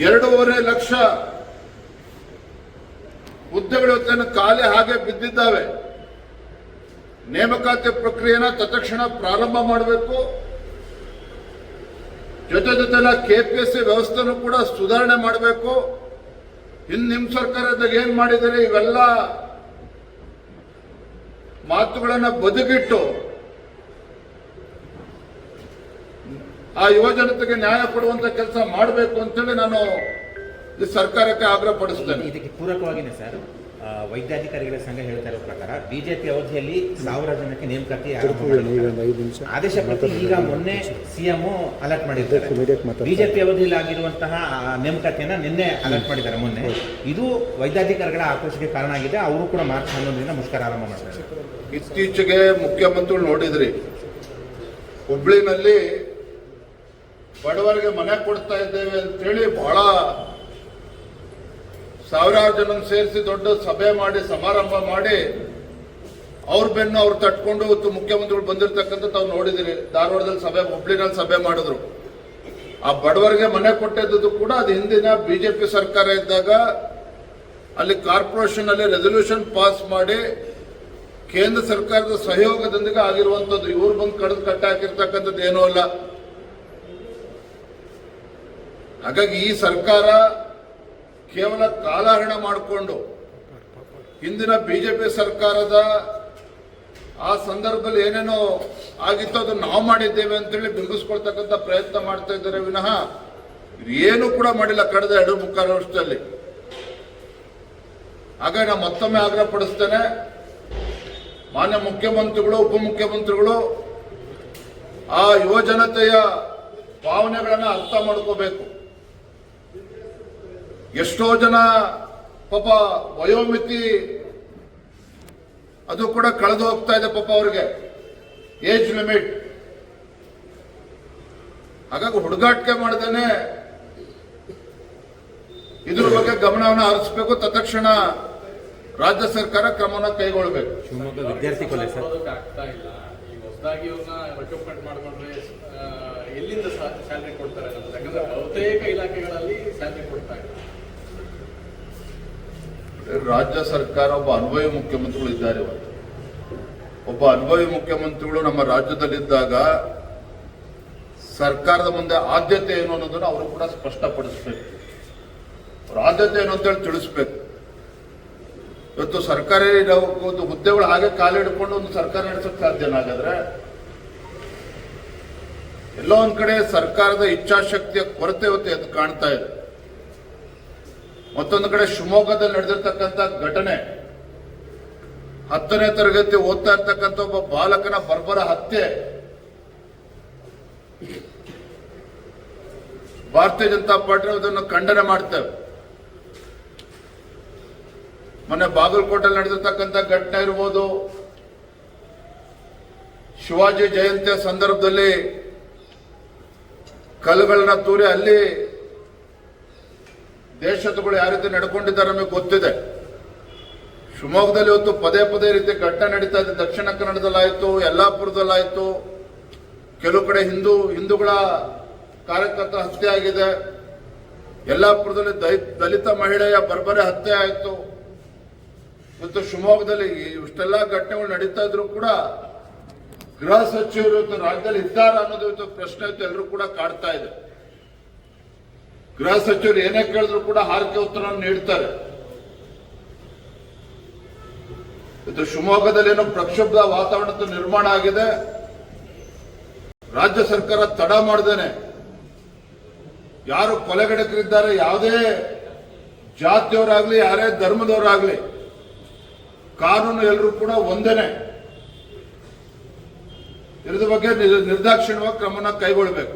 2.5 ಲಕ್ಷ ಹುದ್ದೆಗಳು ಖಾಲಿ ಹಾಗೆ ಬಿದ್ದಿದ್ದಾವೆ. ನೇಮಕಾತಿ ಪ್ರಕ್ರಿಯೆನ ತತ್ಕ್ಷಣ ಪ್ರಾರಂಭ ಮಾಡಬೇಕು. ಜೊತೆಲ್ಲ KPSC ವ್ಯವಸ್ಥೆನೂ ಕೂಡ ಸುಧಾರಣೆ ಮಾಡಬೇಕು. ಇನ್ನು ನಿಮ್ಮ ಸರ್ಕಾರದಾಗ ಏನ್ ಮಾಡಿದರೆ ಇವೆಲ್ಲ ಮಾತುಗಳನ್ನ ಬದಿಗಿಟ್ಟು ಆ ಯುವಜನತೆಗೆ ನ್ಯಾಯ ಕೊಡುವಂತ ಕೆಲಸ ಮಾಡಬೇಕು ಅಂತೇಳಿ ನಾನು ಈ ಸರ್ಕಾರಕ್ಕೆ ಆಗ್ರಹ ಪಡಿಸ್ತೇನೆ. ಇದಕ್ಕೆ ಪೂರಕವಾಗಿನೇ ಸರ್, ವೈದ್ಯಾಧಿಕಾರಿಗಳ ಸಂಘ ಹೇಳ್ತಾ ಇರೋ ಪ್ರಕಾರ ಬಿಜೆಪಿ ಅವಧಿಯಲ್ಲಿ 1000 ಜನಕ್ಕೆ ನೇಮಕಾತಿ ಆದೇಶ ಪಟ್ಟಿ ಈಗ ಮೊನ್ನೆ ಸಿಎಂ ಅಲರ್ಟ್ ಮಾಡಿದ್ದಾರೆ. ಬಿಜೆಪಿ ಅವಧಿಯಲ್ಲಿ ಆಗಿರುವಂತಹ ನೇಮಕಾತಿಯನ್ನ ನಿನ್ನೆ ಅಲರ್ಟ್ ಮಾಡಿದ್ದಾರೆ ಮೊನ್ನೆ. ಇದು ವೈದ್ಯಾಧಿಕಾರಿಗಳ ಆಕ್ರೋಶಕ್ಕೆ ಕಾರಣ ಆಗಿದೆ. ಅವರು ಕೂಡ ಮಾರ್ಚ್ 11ರಿಂದ ಮುಷ್ಕರ ಆರಂಭ ಮಾಡ್ತಾರೆ. ಇತ್ತೀಚೆಗೆ ಮುಖ್ಯಮಂತ್ರಿಗಳು ನೋಡಿದ್ರಿ, ಹುಬ್ಳಿನಲ್ಲಿ ಬಡವರಿಗೆ ಮನೆ ಕೊಡ್ತಾ ಇದ್ದೇವೆ ಅಂತೇಳಿ ಬಹಳ ಸಾವಿರಾರು ಜನ ಸೇರಿಸಿ ದೊಡ್ಡ ಸಭೆ ಮಾಡಿ ಸಮಾರಂಭ ಮಾಡಿ ಅವ್ರ ಬೆನ್ನು ಅವ್ರು ತಟ್ಕೊಂಡು ಇವತ್ತು ಮುಖ್ಯಮಂತ್ರಿಗಳು ಬಂದಿರತಕ್ಕಂಥ ತಾವು ನೋಡಿದಿರಿ. ಧಾರವಾಡದಲ್ಲಿ ಸಭೆ, ಹುಬ್ಳಿನಲ್ಲಿ ಸಭೆ ಮಾಡಿದ್ರು. ಆ ಬಡವರಿಗೆ ಮನೆ ಕೊಟ್ಟಿದ್ದು ಕೂಡ ಅದು ಹಿಂದಿನ ಬಿಜೆಪಿ ಸರ್ಕಾರ ಇದ್ದಾಗ ಅಲ್ಲಿ ಕಾರ್ಪೊರೇಷನ್ ಅಲ್ಲಿ ರೆಸಲ್ಯೂಷನ್ ಪಾಸ್ ಮಾಡಿ ಕೇಂದ್ರ ಸರ್ಕಾರದ ಸಹಯೋಗದೊಂದಿಗೆ ಆಗಿರುವಂತದ್ದು. ಇವ್ರು ಬಂದು ಕಡಿದು ಕಟ್ಟಾಕಿರ್ತಕ್ಕಂಥದ್ದು ಏನೂ ಅಲ್ಲ. ಹಾಗಾಗಿ ಈ ಸರ್ಕಾರ ಕೇವಲ ಕಾಲಹರಣ ಮಾಡಿಕೊಂಡು ಹಿಂದಿನ ಬಿಜೆಪಿ ಸರ್ಕಾರದ ಆ ಸಂದರ್ಭದಲ್ಲಿ ಏನೇನೋ ಆಗಿತ್ತು ಅದನ್ನು ನಾವು ಮಾಡಿದ್ದೇವೆ ಅಂತೇಳಿ ಬಿಂಬಿಸ್ಕೊಳ್ತಕ್ಕಂಥ ಪ್ರಯತ್ನ ಮಾಡ್ತಾ ಇದ್ದಾರೆ ವಿನಃ ಏನು ಕೂಡ ಮಾಡಿಲ್ಲ ಕಳೆದ 2.25 ವರ್ಷದಲ್ಲಿ. ಹಾಗಾಗಿ ನಾನು ಮತ್ತೊಮ್ಮೆ ಆಗ್ರಹ ಪಡಿಸ್ತೇನೆ, ಮಾನ್ಯ ಮುಖ್ಯಮಂತ್ರಿಗಳು, ಉಪಮುಖ್ಯಮಂತ್ರಿಗಳು ಆ ಯುವ ಜನತೆಯ ಭಾವನೆಗಳನ್ನ ಅರ್ಥ ಮಾಡ್ಕೋಬೇಕು. ಎಷ್ಟೋ ಜನ ಪಾಪ ವಯೋಮಿತಿ ಅದು ಕೂಡ ಕಳೆದು ಹೋಗ್ತಾ ಇದೆ ಪಾಪ ಅವ್ರಿಗೆ, ಏಜ್ ಲಿಮಿಟ್. ಹಾಗಾಗಿ ಹುಡುಗಾಟಿಕೆ ಮಾಡದೇನೆ ಇದ್ರ ಬಗ್ಗೆ ಗಮನವನ್ನು ಹರಿಸಬೇಕು. ತತ್ಕ್ಷಣ ರಾಜ್ಯ ಸರ್ಕಾರ ಕ್ರಮವನ್ನು ಕೈಗೊಳ್ಳಬೇಕು. ಶಿವಮೊಗ್ಗ ವಿದ್ಯಾರ್ಥಿ ಕೊಲೆ ಸರ್ ಆಗ್ತಾ ಇಲ್ಲ. ಈಗ ಹೊಸದಾಗಿ ಇವ್ರನ್ನ ರಿಕ್ರೂಟ್ಮೆಂಟ್ ಮಾಡ್ಕೊಂಡ್ರೆ ಎಲ್ಲಿಂದ ಸ್ಯಾಲರಿ ಕೊಡ್ತಾರೆ? ಯಾಕಂದ್ರೆ ಬಹುತೇಕ ಇಲಾಖೆಗಳಲ್ಲಿ ಸ್ಯಾಲರಿ ಕೊಡ್ತಾ ಇಲ್ಲ. ರಾಜ್ಯ ಸರ್ಕಾರ ಒಬ್ಬ ಅನುಭವಿ ಮುಖ್ಯಮಂತ್ರಿಗಳು ಇದ್ದಾರೆ. ಇವತ್ತು ಒಬ್ಬ ಅನುಭವಿ ಮುಖ್ಯಮಂತ್ರಿಗಳು ನಮ್ಮ ರಾಜ್ಯದಲ್ಲಿದ್ದಾಗ ಸರ್ಕಾರದ ಮುಂದೆ ಆದ್ಯತೆ ಏನು ಅನ್ನೋದನ್ನು ಅವರು ಕೂಡ ಸ್ಪಷ್ಟಪಡಿಸಬೇಕು. ಅವ್ರ ಆದ್ಯತೆ ಏನು ಅಂತೇಳಿ ತಿಳಿಸ್ಬೇಕು. ಇವತ್ತು ಸರ್ಕಾರಿ ಹುದ್ದೆಗಳು ಹಾಗೆ ಕಾಲಿಡ್ಕೊಂಡು ಒಂದು ಸರ್ಕಾರ ನಡೆಸಕ್ಕೆ ಸಾಧ್ಯನಾಗಾದ್ರೆ ಎಲ್ಲೋ ಒಂದ್ ಕಡೆ ಸರ್ಕಾರದ ಇಚ್ಛಾಶಕ್ತಿಯ ಕೊರತೆ ಇವತ್ತು ಎದ್ದು ಕಾಣ್ತಾ ಇದೆ. ಮತ್ತೊಂದು ಕಡೆ ಶಿವಮೊಗ್ಗದಲ್ಲಿ ನಡೆದಿರ್ತಕ್ಕಂಥ ಘಟನೆ, 10ನೇ ತರಗತಿ ಓದ್ತಾ ಇರ್ತಕ್ಕಂಥ ಒಬ್ಬ ಬಾಲಕನ ಬರ್ಬರ ಹತ್ಯೆ, ಭಾರತೀಯ ಜನತಾ ಪಾರ್ಟಿ ಅದನ್ನು ಖಂಡನೆ ಮಾಡ್ತೇವೆ. ಮೊನ್ನೆ ಬಾಗಲಕೋಟೆಯಲ್ಲಿ ನಡೆದಿರ್ತಕ್ಕಂಥ ಘಟನೆ ಇರ್ಬೋದು, ಶಿವಾಜಿ ಜಯಂತಿಯ ಸಂದರ್ಭದಲ್ಲಿ ಕಲ್ಲುಗಳನ್ನ ತೂರಿ ಅಲ್ಲಿ ದೇಶದಗಳು ಯಾವ ರೀತಿ ನಡ್ಕೊಂಡಿದ್ದಾರೆ ನಮಗೆ ಗೊತ್ತಿದೆ. ಶಿವಮೊಗ್ಗದಲ್ಲಿ ಇವತ್ತು ಪದೇ ರೀತಿ ಘಟನೆ ನಡೀತಾ ಇದೆ. ದಕ್ಷಿಣ ಕನ್ನಡದಲ್ಲಾಯ್ತು, ಯಲ್ಲಾಪುರದಲ್ಲಾಯ್ತು, ಕೆಲವು ಕಡೆ ಹಿಂದೂಗಳ ಕಾರ್ಯಕರ್ತರ ಹತ್ಯೆ ಆಗಿದೆ. ಯಲ್ಲಾಪುರದಲ್ಲಿ ದಲಿತ ಮಹಿಳೆಯ ಬರ್ಬರೆ ಹತ್ಯೆ ಆಯಿತು. ಇವತ್ತು ಶಿವಮೊಗ್ಗದಲ್ಲಿ ಇಷ್ಟೆಲ್ಲ ಘಟನೆಗಳು ನಡೀತಾ ಇದ್ರು ಕೂಡ ಗೃಹ ಸಚಿವರು ಇವತ್ತು ರಾಜ್ಯದಲ್ಲಿ ಇದ್ದಾರ ಅನ್ನೋದು ಇವತ್ತು ಪ್ರಶ್ನೆ ಇವತ್ತು ಎಲ್ಲರೂ ಕೂಡ ಕಾಡ್ತಾ ಇದೆ. ಗೃಹ ಸಚಿವರು ಏನೇ ಕೇಳಿದ್ರು ಕೂಡ ಹಾರಿಕೆ ಉತ್ತರವನ್ನು ನೀಡ್ತಾರೆ. ಇದು ಶಿವಮೊಗ್ಗದಲ್ಲಿ ಏನೋ ಪ್ರಕ್ಷುಬ್ಧ ವಾತಾವರಣದ ನಿರ್ಮಾಣ ಆಗಿದೆ. ರಾಜ್ಯ ಸರ್ಕಾರ ತಡ ಮಾಡದೇನೆ ಯಾರು ಕೊಲೆಗಡಕರಿದ್ದಾರೆ, ಯಾವುದೇ ಜಾತಿಯವರಾಗ್ಲಿ ಯಾರೇ ಧರ್ಮದವರಾಗ್ಲಿ, ಕಾನೂನು ಎಲ್ಲರೂ ಕೂಡ ಒಂದೇನೆ. ಇದ್ರ ಬಗ್ಗೆ ನಿರ್ದಾಕ್ಷಿಣ್ಯವಾಗಿ ಕ್ರಮನ ಕೈಗೊಳ್ಳಬೇಕು.